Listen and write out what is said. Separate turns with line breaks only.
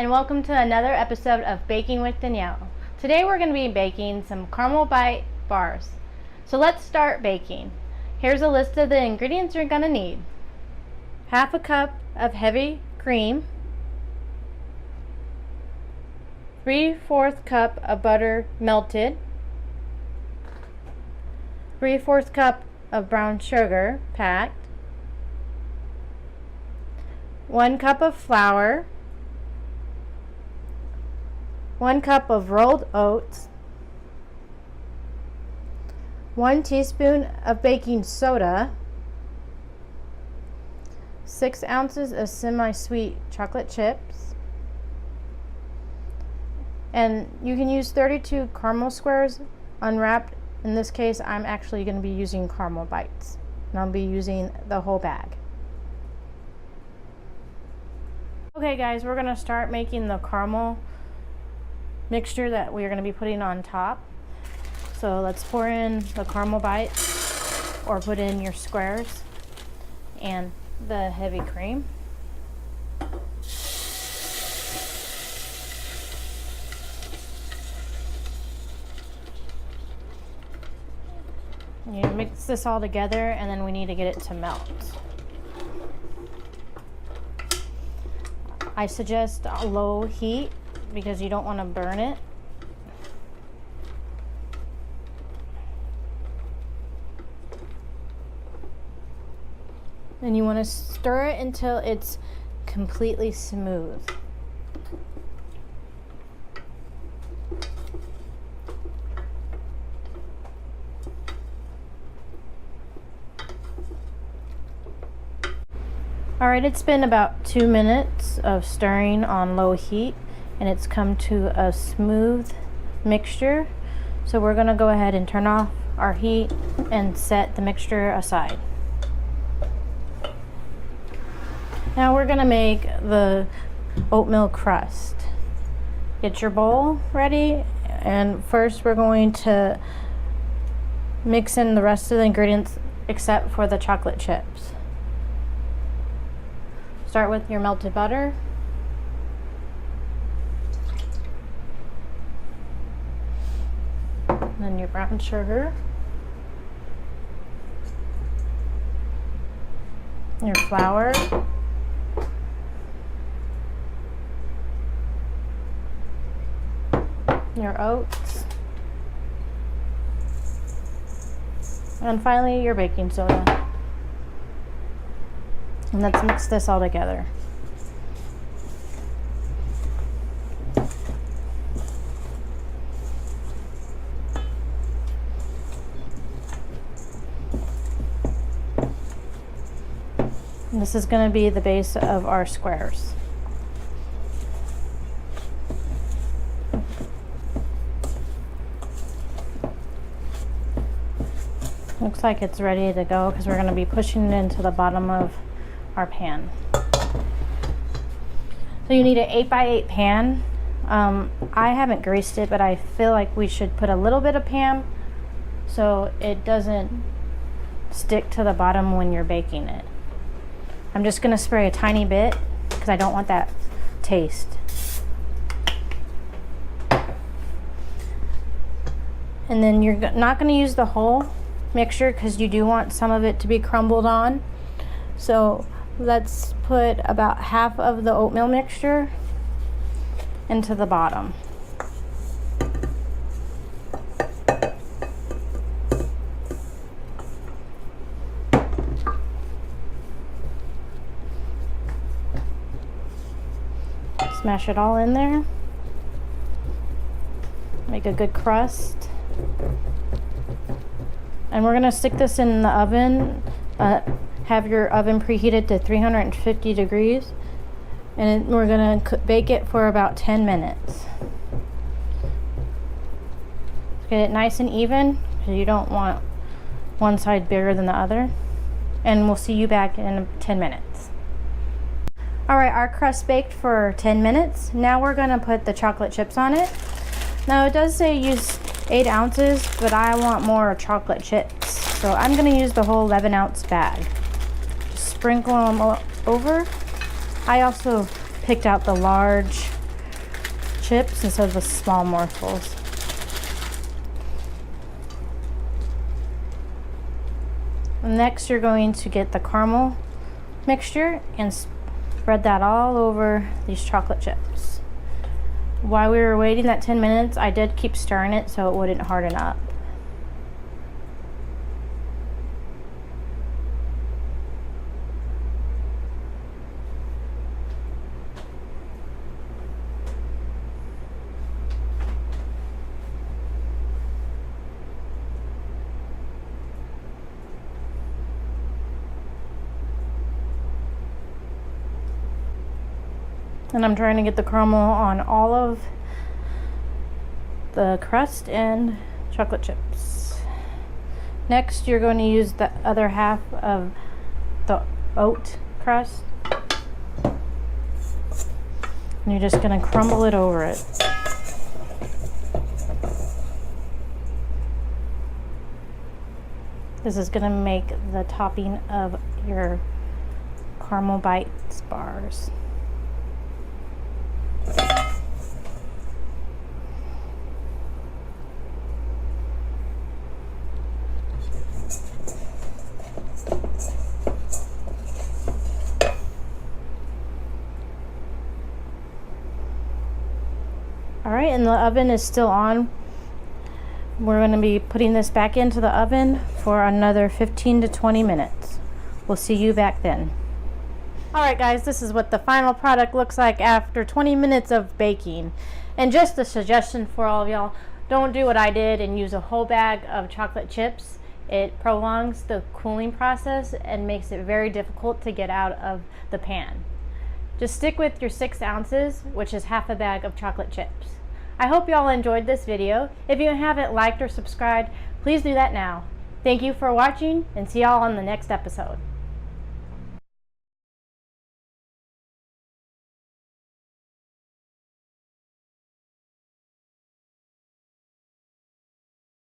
and welcome to another episode of Baking with Danielle. Today we're going to be baking some caramel bite bars. So let's start baking. Here's a list of the ingredients you're going to need. Half a cup of heavy cream, 3/4 cup of butter melted, 3/4 cup of brown sugar packed, 1 cup of flour, 1 cup of rolled oats, 1 teaspoon of baking soda, 6 ounces of semi-sweet chocolate chips, and you can use 32 caramel squares unwrapped. In this case, I'm actually going to be using caramel bites, and I'll be using the whole bag. Okay guys, we're going to start making the caramel mixture that we are going to be putting on top. So let's pour in the caramel bites, or put in your squares and the heavy cream. You mix this all together, and then we need to get it to melt. I suggest a low heat because you don't want to burn it. And you want to stir it until it's completely smooth. Alright, it's been about 2 minutes of stirring on low heat, and it's come to a smooth mixture. So we're going to go ahead and turn off our heat and set the mixture aside. Now we're going to make the oatmeal crust. Get your bowl ready, and first we're going to mix in the rest of the ingredients except for the chocolate chips. Start with your melted butter. Then your brown sugar. Your flour. Your oats. And finally your baking soda. And let's mix this all together. And this is going to be the base of our squares. Looks like it's ready to go because we're going to be pushing it into the bottom of our pan. So you need an 8x8 pan. I haven't greased it, but I feel like we should put a little bit of pan so it doesn't stick to the bottom when you're baking it. I'm just going to spray a tiny bit because I don't want that taste. And then you're not going to use the whole mixture because you do want some of it to be crumbled on. So let's put about half of the oatmeal mixture into the bottom. Smash it all in there. Make a good crust. And we're going to stick this in the oven. Have your oven preheated to 350 degrees, and we're going to bake it for about 10 minutes. Get it nice and even because you don't want one side bigger than the other. And we'll see you back in 10 minutes. Alright, our crust baked for 10 minutes. Now we're going to put the chocolate chips on it. Now it does say use 8 ounces, but I want more chocolate chips. So I'm going to use the whole 11-ounce bag. Just sprinkle them over. I also picked out the large chips instead of the small morsels. Next, you're going to get the caramel mixture and spread that all over these chocolate chips. While we were waiting that 10 minutes, I did keep stirring it so it wouldn't harden up. And I'm trying to get the caramel on all of the crust and chocolate chips. Next, you're going to use the other half of the oat crust. And you're just going to crumble it over it. This is going to make the topping of your caramel bites bars. Alright, and the oven is still on. We're going to be putting this back into the oven for another 15 to 20 minutes. We'll see you back then. Alright guys, this is what the final product looks like after 20 minutes of baking. And just a suggestion for all of y'all, don't do what I did and use a whole bag of chocolate chips. It prolongs the cooling process and makes it very difficult to get out of the pan. Just stick with your 6 ounces, which is half a bag of chocolate chips. I hope y'all enjoyed this video. If you haven't liked or subscribed, please do that now. Thank you for watching and see y'all on the next episode.